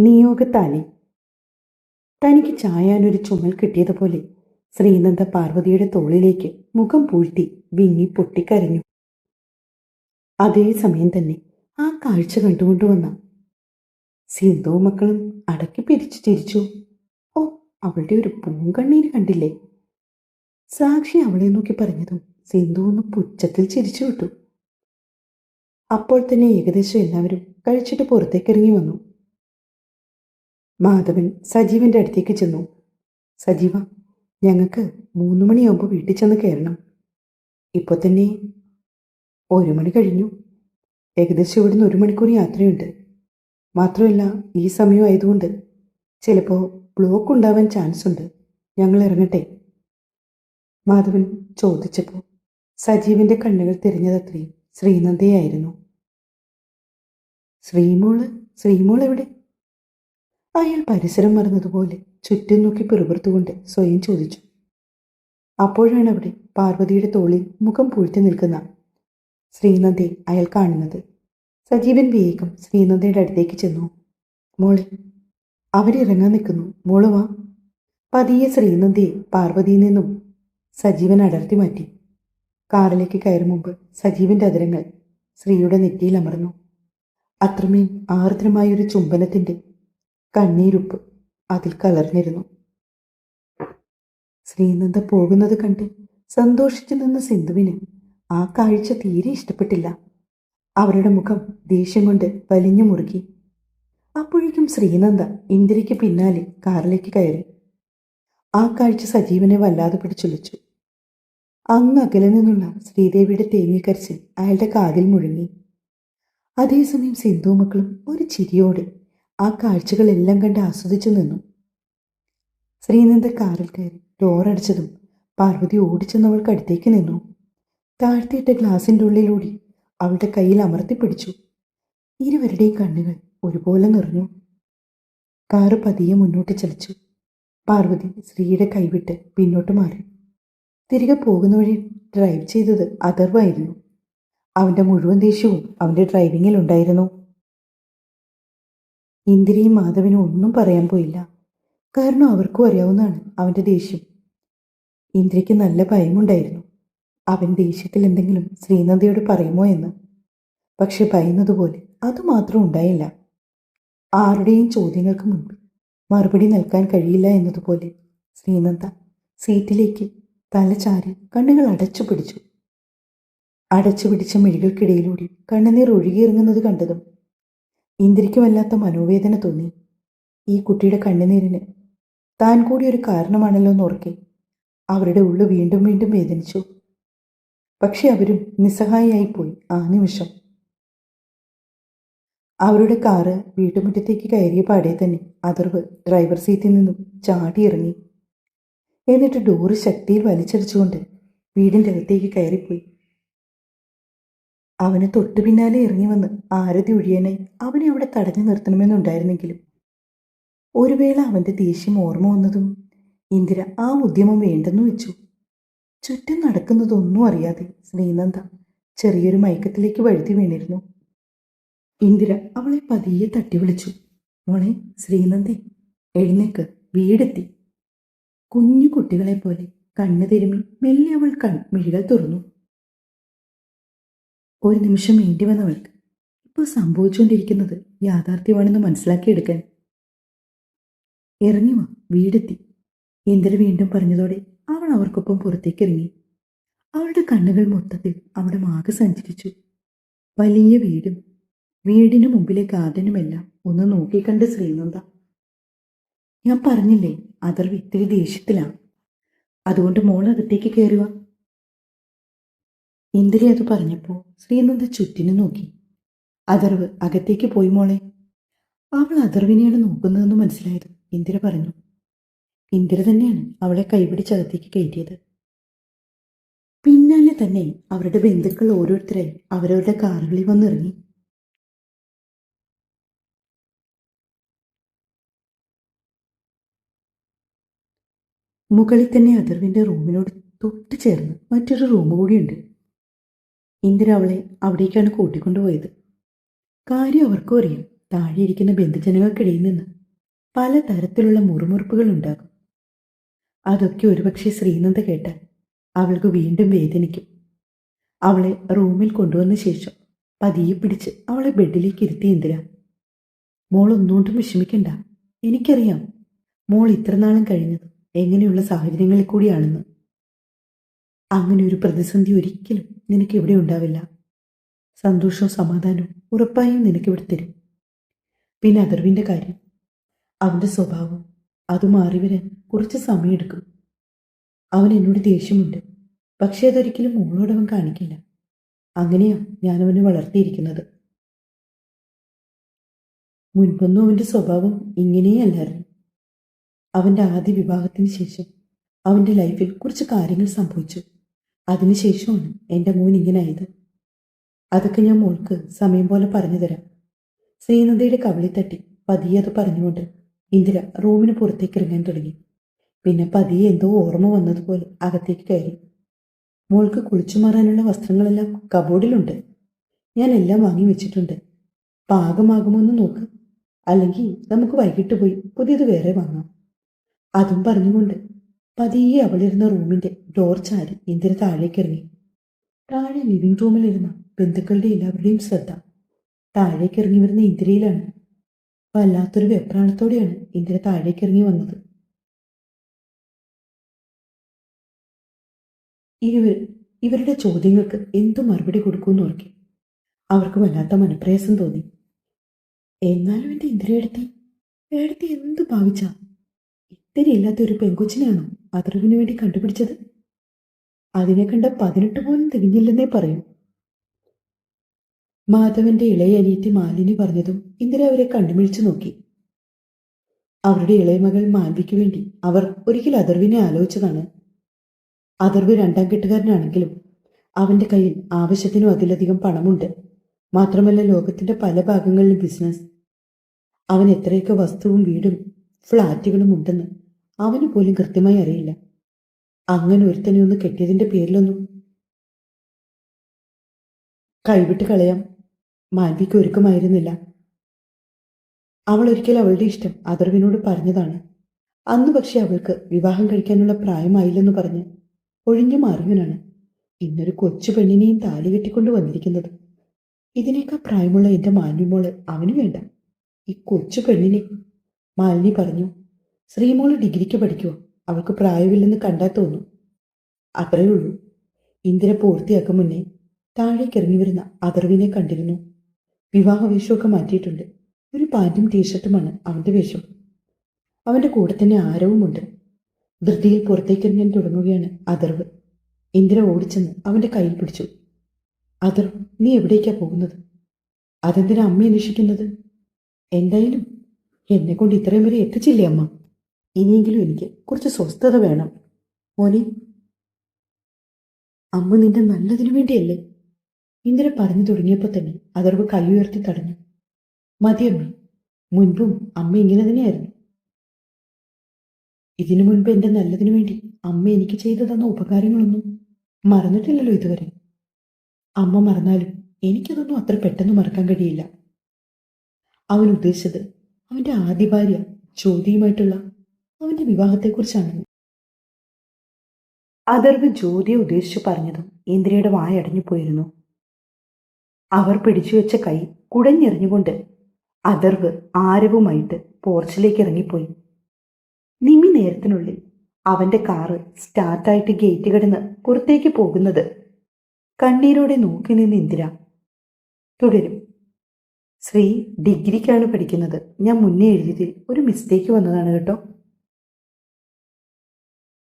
നിയോഗത്താലി. തനിക്ക് ചായാനൊരു ചുമൽ കിട്ടിയതുപോലെ ശ്രീനന്ദ പാർവതിയുടെ തോളിലേക്ക് മുഖം പൂഴ്ത്തി വിങ്ങി പൊട്ടിക്കരഞ്ഞു. അതേസമയം തന്നെ ആ കാഴ്ച കണ്ടുകൊണ്ടുവന്ന സിന്ധുവും മക്കളും അടക്കി പിരിച്ചു ചിരിച്ചു. ഓ, അവളുടെ ഒരു പൂങ്കണ്ണീര് കണ്ടില്ലേ? സാക്ഷി അവളെ നോക്കി പറഞ്ഞതും സിന്ധു ഒന്ന് പുച്ഛത്തിൽ ചിരിച്ചു വിട്ടു. അപ്പോൾ തന്നെ ഏകദേശം എല്ലാവരും കഴിച്ചിട്ട് പുറത്തേക്കിറങ്ങി വന്നു. മാധവൻ സജീവന്റെ അടുത്തേക്ക് ചെന്നു. സജീവ, ഞങ്ങൾക്ക് 3 മണിയാകുമ്പോൾ വീട്ടിൽ ചെന്ന് കയറണം. ഇപ്പോൾ തന്നെ 1 മണി കഴിഞ്ഞു. ഏകദേശം ഇവിടുന്ന് 1 മണിക്കൂർ യാത്രയുണ്ട്. മാത്രമല്ല, ഈ സമയമായതുകൊണ്ട് ചിലപ്പോൾ ബ്ലോക്ക് ഉണ്ടാവാൻ ചാൻസ് ഉണ്ട്. ഞങ്ങൾ ഇറങ്ങട്ടെ? മാധവൻ ചോദിച്ചപ്പോൾ സജീവന്റെ കണ്ണുകൾ തിരിഞ്ഞതത്രയും ശ്രീനന്ദയായിരുന്നു. ശ്രീമോൾ എവിടെ? അയാൾ പരിസരം മറന്നതുപോലെ ചുറ്റും നോക്കി പിറുപിറുത്തുകൊണ്ട് സ്വയം ചോദിച്ചു. അപ്പോഴാണ് അവിടെ പാർവതിയുടെ തോളിൽ മുഖം പൂഴ്ത്തി നിൽക്കുന്ന ശ്രീനന്ദയെ അയാൾ കാണുന്നത്. സജീവൻ വേഗം ശ്രീനന്ദയുടെ അടുത്തേക്ക് ചെന്നു. മോളെ, അവരിറങ്ങാൻ നിൽക്കുന്നു, മോള് വാ. പതിയെ ശ്രീനന്ദയെ പാർവതിയിൽ നിന്നും സജീവൻ അടർത്തി മാറ്റി. കാറിലേക്ക് കയറും മുമ്പ് സജീവന്റെ അതിരങ്ങൾ ശ്രീയുടെ നെറ്റിയിൽ അമർന്നു. അത്രമേൽ ആർദ്രമായൊരു ചുംബനത്തിന്റെ കണ്ണീരുപ്പ് അതിൽ കലർന്നിരുന്നു. ശ്രീനന്ദ പോകുന്നത് കണ്ട് സന്തോഷിച്ചു നിന്ന സിന്ധുവിന് ആ കാഴ്ച തീരെ ഇഷ്ടപ്പെട്ടില്ല. അവരുടെ മുഖം ദേഷ്യം കൊണ്ട് വലിഞ്ഞു മുറുകി. അപ്പോഴേക്കും ശ്രീനന്ദ ഇന്ദിരയ്ക്ക് പിന്നാലെ കാറിലേക്ക് കയറി. ആ കാഴ്ച സജീവനെ വല്ലാതെ പിടിച്ചുലച്ചു. അങ്ങ് അകലെ നിന്നുള്ള ശ്രീദേവിയുടെ തേങ്ങിക്കരച്ചിൽ അയാളുടെ കാതിൽ മുഴങ്ങി. അതേസമയം സിന്ധു മക്കളും ഒരു ചിരിയോടെ ആ കാഴ്ചകളെല്ലാം കണ്ട് ആസ്വദിച്ചു നിന്നു. ശ്രീനന്ദ കാറിൽ കയറി ഡോറടച്ചതും പാർവതി ഓടിച്ചെന്നവൾക്ക് അടുത്തേക്ക് നിന്നു. താഴ്ത്തിയിട്ട ഗ്ലാസിൻ്റെ ഉള്ളിലൂടി അവളുടെ കയ്യിൽ അമർത്തിപ്പിടിച്ചു. ഇരുവരുടെയും കണ്ണുകൾ ഒരുപോലെ നിറഞ്ഞു. കാറ് പതിയെ മുന്നോട്ട് ചലിച്ചു. പാർവതി ശ്രീയുടെ കൈവിട്ട് പിന്നോട്ട് മാറി. തിരികെ പോകുന്ന വഴി ഡ്രൈവ് ചെയ്തത് അഥർവായിരുന്നു. അവൻ്റെ മുഴുവൻ ദേഷ്യവും അവൻ്റെ ഡ്രൈവിങ്ങിലുണ്ടായിരുന്നു. ഇന്ദിരയും മാധവനും ഒന്നും പറയാൻ പോയില്ല. കാരണം അവർക്കും അറിയാവുന്നതാണ് അവൻ്റെ ദേഷ്യം. ഇന്ദിരയ്ക്ക് നല്ല ഭയമുണ്ടായിരുന്നു അവൻ ദേഷ്യത്തിൽ എന്തെങ്കിലും ശ്രീനന്ദയോട് പറയുമോ എന്ന്. പക്ഷെ ഭയന്നതുപോലെ അതുമാത്രം ഉണ്ടായില്ല. ആരുടെയും ചോദ്യങ്ങൾക്ക് മുൻപ് മറുപടി നൽകാൻ കഴിയില്ല എന്നതുപോലെ ശ്രീനന്ദ സീറ്റിലേക്ക് തല ചാരി കണ്ണുകൾ അടച്ചു പിടിച്ചു. അടച്ചു പിടിച്ച മിഴികൾക്കിടയിലൂടെ കണ്ണുനീർ ഒഴുകിയിറങ്ങുന്നത് കണ്ടതും ഇന്ദിരയ്ക്ക് വല്ലാത്ത മനോവേദന തോന്നി. ഈ കുട്ടിയുടെ കണ്ണുനീരിന് താൻ കൂടി ഒരു കാരണമാണല്ലോ എന്നോർക്കെ അവരുടെ ഉള്ളു വീണ്ടും വീണ്ടും വേദനിച്ചു. പക്ഷെ അവരും നിസ്സഹായിയായിപ്പോയി ആ നിമിഷം. അവരുടെ കാറ് വീട്ടുമുറ്റത്തേക്ക് കയറിയ പാടെ തന്നെ അഥർവ് ഡ്രൈവർ സീറ്റിൽ നിന്നും ചാടിയിറങ്ങി. എന്നിട്ട് ഡോറ് ശക്തിയിൽ വലിച്ചടിച്ചുകൊണ്ട് വീടിൻ്റെ അകത്തേക്ക് കയറിപ്പോയി. അവന് തൊട്ടു പിന്നാലെ ഇറങ്ങി വന്ന് ആരതി ഒഴിയാനായി അവനെ അവിടെ തടഞ്ഞു നിർത്തണമെന്നുണ്ടായിരുന്നെങ്കിലും ഒരു വേള അവൻ്റെ ദേഷ്യം ഓർമ്മ വന്നതും ഇന്ദിര ആ ഉദ്യമം വേണ്ടെന്നു വെച്ചു. ചുറ്റും നടക്കുന്നതൊന്നും അറിയാതെ ശ്രീനന്ദ ചെറിയൊരു മയക്കത്തിലേക്ക് വഴുതി വീണിരുന്നു. ഇന്ദിര അവളെ പതിയെ തട്ടി വിളിച്ചു. മോളെ ശ്രീനന്ദേ, എഴുന്നേക്ക്, വീടെത്തി. കുഞ്ഞു കുട്ടികളെ പോലെ കണ്ണു തിരുമ്മി മെല്ലെ അവൾ മിഴികൾ തുറന്നു. ഒരു നിമിഷം വേണ്ടി വന്നവൾക്ക് ഇപ്പോൾ സംഭവിച്ചുകൊണ്ടിരിക്കുന്നത് യാഥാർത്ഥ്യമാണെന്ന് മനസ്സിലാക്കിയെടുക്കാൻ. ഇറങ്ങി വാ, വീടെത്തി. ഇന്ദിര വീണ്ടും പറഞ്ഞതോടെ അവൾ അവർക്കൊപ്പം പുറത്തേക്കിറങ്ങി. അവളുടെ കണ്ണുകൾ മൊത്തത്തിൽ അവിടെ ആകെ സഞ്ചരിച്ചു. വലിയ വീടും വീടിന് മുമ്പിലെ ഗാർഡനുമെല്ലാം ഒന്ന് നോക്കിക്കണ്ട് ശ്രീനന്ദ. ഞാൻ പറഞ്ഞില്ലേ, അഥർവ് ഇത്തിരി ദേഷ്യത്തിലാണ്. അതുകൊണ്ട് മോൾ അകത്തേക്ക് കയറുക. ഇന്ദിര അത് പറഞ്ഞപ്പോൾ ശ്രീനന്ദ ചുറ്റിനു നോക്കി. അഥർവ് അകത്തേക്ക് പോയി മോളെ. അവൾ അഥർവിനെയാണ് നോക്കുന്നതെന്ന് മനസ്സിലായത് ഇന്ദിര പറഞ്ഞു. ഇന്ദിര തന്നെയാണ് അവളെ കൈപിടിച്ചകത്തേക്ക് കയറ്റിയത്. പിന്നാലെ തന്നെ അവരുടെ ബന്ധുക്കൾ ഓരോരുത്തരായി അവരവരുടെ കാറുകളിൽ വന്നിറങ്ങി. മുകളിൽ തന്നെ അഥർവിൻ്റെ റൂമിനോട് തൊട്ട് ചേർന്ന് മറ്റൊരു റൂം കൂടിയുണ്ട്. ഇന്ദിര അവളെ അവിടേക്കാണ് കൂട്ടിക്കൊണ്ടുപോയത്. കാര്യം അവർക്കും അറിയാം. താഴെയിരിക്കുന്ന ബന്ധുജനങ്ങൾക്കിടയിൽ നിന്ന് പല തരത്തിലുള്ള മുറുമുറുപ്പുകൾ ഉണ്ടാകും. അതൊക്കെ ഒരുപക്ഷെ ശ്രീനന്ദ കേട്ടാൽ അവൾക്ക് വീണ്ടും വേദനിക്കും. അവളെ റൂമിൽ കൊണ്ടുവന്ന ശേഷം പതിയെ പിടിച്ച് അവളെ ബെഡിലേക്ക് ഇരുത്തി ഇന്ദിര. മോൾ ഒന്നുകൊണ്ടും വിഷമിക്കണ്ട. എനിക്കറിയാം മോൾ ഇത്രനാളും കഴിഞ്ഞത് എങ്ങനെയുള്ള സാഹചര്യങ്ങളിൽ കൂടിയാണെന്ന്. അങ്ങനെ ഒരു പ്രതിസന്ധി ഒരിക്കലും നിനക്ക് ഇവിടെ ഉണ്ടാവില്ല. സന്തോഷവും സമാധാനവും ഉറപ്പായും നിനക്കിവിടെ തരും. പിന്നെ അഥർവിൻ്റെ കാര്യം, അവൻ്റെ സ്വഭാവം അത് മാറി വരാൻ കുറച്ച് സമയമെടുക്കും. അവൻ എന്നോട് ദേഷ്യമുണ്ട്, പക്ഷേ അതൊരിക്കലും മോളോട് അവൻ കാണിക്കില്ല. അങ്ങനെയാ ഞാനവനെ വളർത്തിയിരിക്കുന്നത്. മുൻപൊന്നും അവൻ്റെ സ്വഭാവം ഇങ്ങനെയല്ലായിരുന്നു. അവൻ്റെ ആദ്യ വിവാഹത്തിന് ശേഷം അവൻ്റെ ലൈഫിൽ കുറച്ച് കാര്യങ്ങൾ സംഭവിച്ചു. അതിനുശേഷമാണ് എൻ്റെ മോൻ ഇങ്ങനായത്. അതൊക്കെ ഞാൻ മോൾക്ക് സമയം പോലെ പറഞ്ഞു തരാം. ശ്രീനന്ദയുടെ കവിളിൽ തട്ടി പതിയെ അത് പറഞ്ഞുകൊണ്ട് ഇന്ദിര റൂമിന് പുറത്തേക്ക് ഇറങ്ങാൻ തുടങ്ങി. പിന്നെ പതിയെ എന്തോ ഓർമ്മ വന്നതുപോലെ അകത്തേക്ക് കയറി. മോൾക്ക് കുളിച്ചു മാറാനുള്ള വസ്ത്രങ്ങളെല്ലാം കബോർഡിലുണ്ട്. ഞാൻ എല്ലാം വാങ്ങി വെച്ചിട്ടുണ്ട്. പാകമാകുമോന്ന് നോക്ക്, അല്ലെങ്കിൽ നമുക്ക് വൈകിട്ട് പോയി പുതിയത് വേറെ വാങ്ങാം. അതും പറഞ്ഞുകൊണ്ട് പതിയെ അവളിരുന്ന റൂമിന്റെ ഡോർ ചാരി ഇന്ദിര താഴേക്ക് ഇറങ്ങി. താഴെ ലിവിംഗ് റൂമിലിരുന്ന ബന്ധുക്കളുടെ എല്ലാവരുടെയും ശ്രദ്ധ താഴേക്ക് ഇറങ്ങി വരുന്ന ഇന്ദിരയിലാണ്. വല്ലാത്തൊരു വെപ്രാളത്തോടെയാണ് ഇന്ദിര താഴേക്ക് ഇറങ്ങി വന്നത്. ഇവരുടെ ചോദ്യങ്ങൾക്ക് എന്തു മറുപടി കൊടുക്കുമെന്ന് ഓർക്കി അവർക്ക് വല്ലാത്ത മനപ്രയാസം തോന്നി. എന്നാലും എൻ്റെ ഇന്ദിരയെടുത്തി എന്തു ഭാവിച്ച ഇത്തിരി ഇല്ലാത്ത ഒരു പെങ്കൊച്ചിനെയാണോ അഥർവിന് വേണ്ടി കണ്ടുപിടിച്ചത്? അതിനെ കണ്ട 18 പോലും തികഞ്ഞില്ലെന്നേ പറയൂ. മാധവന്റെ ഇളയ അനിയത്തി മാലിനി പറഞ്ഞതും ഇന്ദിര അവരെ കണ്ടുമിഴിച്ചു നോക്കി. അവരുടെ ഇളയ മകൾ മാൽവിക്ക് വേണ്ടി അവർ ഒരിക്കൽ അഥർവിനെ ആലോചിച്ചതാണ്. അഥർവ് 2ാം കെട്ടുകാരനാണെങ്കിലും അവന്റെ കയ്യിൽ ആവശ്യത്തിനും അതിലധികം പണമുണ്ട്. മാത്രമല്ല ലോകത്തിന്റെ പല ഭാഗങ്ങളിലും ബിസിനസ്. അവൻ എത്രയൊക്കെ വസ്തുവും വീടും ഫ്ലാറ്റുകളും ഉണ്ടെന്ന് അവന് പോലും കൃത്യമായി അറിയില്ല. അങ്ങനെ ഒരുത്തനെ ഒന്ന് കെട്ടിയതിന്റെ പേരിലൊന്നും കൈവിട്ട് കളയാം മാൽവിക്ക് ഒരുക്കമായിരുന്നില്ല. അവൾ ഒരിക്കൽ അവളുടെ ഇഷ്ടം അഥർവിനോട് പറഞ്ഞതാണ്. അന്ന് പക്ഷെ അവൾക്ക് വിവാഹം കഴിക്കാനുള്ള പ്രായമായില്ലെന്ന് പറഞ്ഞ് ഒഴിഞ്ഞു മാറിയവനാണ് ഇന്നൊരു കൊച്ചു പെണ്ണിനെയും താലി കെട്ടിക്കൊണ്ട് വന്നിരിക്കുന്നത്. ഇതിനേക്കാൾ പ്രായമുള്ള എൻ്റെ മാലിനിമോള് അവന് വേണ്ട, ഈ കൊച്ചു പെണ്ണിനെ. മാലിനി പറഞ്ഞു. ശ്രീമോള് ഡിഗ്രിക്ക് പഠിക്കുമോ? അവൾക്ക് പ്രായമില്ലെന്ന് കണ്ടാൽ തോന്നും. അത്രയേ ഉള്ളൂ. ഇന്ദിര പൂർത്തിയാക്കും മുന്നേ താഴേക്ക് ഇറങ്ങി വരുന്ന അഥർവിനെ കണ്ടിരുന്നു. വിവാഹ വേഷമൊക്കെ മാറ്റിയിട്ടുണ്ട്. ഒരു പാൻറ്റും ടീഷർട്ടുമാണ് അവന്റെ വേഷം. അവന്റെ കൂടെ തന്നെ ആരവുമുണ്ട്. ധൃതിയിൽ പുറത്തേക്കിറങ്ങാൻ തുടങ്ങുകയാണ് അഥർവ്. ഇന്ദിര ഓടിച്ചെന്ന് അവന്റെ കയ്യിൽ പിടിച്ചു. അഥർവ്, നീ എവിടേക്കാ പോകുന്നത്? അതെന്തിനാ അമ്മ അന്വേഷിക്കുന്നത്? എന്തായാലും എന്നെ കൊണ്ട് ഇത്രയും വരെ എത്തിച്ചില്ലേ അമ്മ. ഇനിയെങ്കിലും എനിക്ക് കുറച്ച് സ്വസ്ഥത വേണം മോനെ. അമ്മ നിന്റെ നല്ലതിനു വേണ്ടിയല്ലേ? ഇന്ദിര പറഞ്ഞു തുടങ്ങിയപ്പോൾ തന്നെ അഥർവ് കൈ ഉയർത്തി തടഞ്ഞു. മതിയമ്മ, മുൻപും അമ്മ ഇങ്ങനെ തന്നെയായിരുന്നു. ഇതിനു മുൻപ് എൻ്റെ നല്ലതിനു വേണ്ടി അമ്മ എനിക്ക് ചെയ്തു തന്ന ഉപകാരങ്ങളൊന്നും മറന്നിട്ടില്ലല്ലോ ഇതുവരെ. അമ്മ മറന്നാലും എനിക്കതൊന്നും അത്ര പെട്ടെന്ന് മറക്കാൻ കഴിയില്ല. അവൻ ഉദ്ദേശിച്ചത് അവൻ്റെ ആദ്യ ഭാര്യ ജ്യോതിയുമായിട്ടുള്ള അവൻ്റെ വിവാഹത്തെക്കുറിച്ചാണ്. അഥർവ് ജ്യോതിയെ ഉദ്ദേശിച്ചു പറഞ്ഞതും ഇന്ദിരയുടെ വായടഞ്ഞു പോയിരുന്നു. അവർ പിടിച്ചു വെച്ച കൈ കുടഞ്ഞെറിഞ്ഞുകൊണ്ട് അഥർവ് ആരവുമായിട്ട് പോർച്ചിലേക്ക് ഇറങ്ങിപ്പോയി. നിമി നേരത്തിനുള്ളിൽ അവന്റെ കാറ് സ്റ്റാർട്ടായിട്ട് ഗേറ്റ് കടന്ന് പുറത്തേക്ക് പോകുന്നത് കണ്ണീരോടെ നോക്കി നിന്ന് ഇന്ദിര. തുടരും. ശ്രീ ഡിഗ്രിക്കാണ് പഠിക്കുന്നത്. ഞാൻ മുന്നേ എഴുതിയതിൽ ഒരു മിസ്റ്റേക്ക് വന്നതാണ് കേട്ടോ.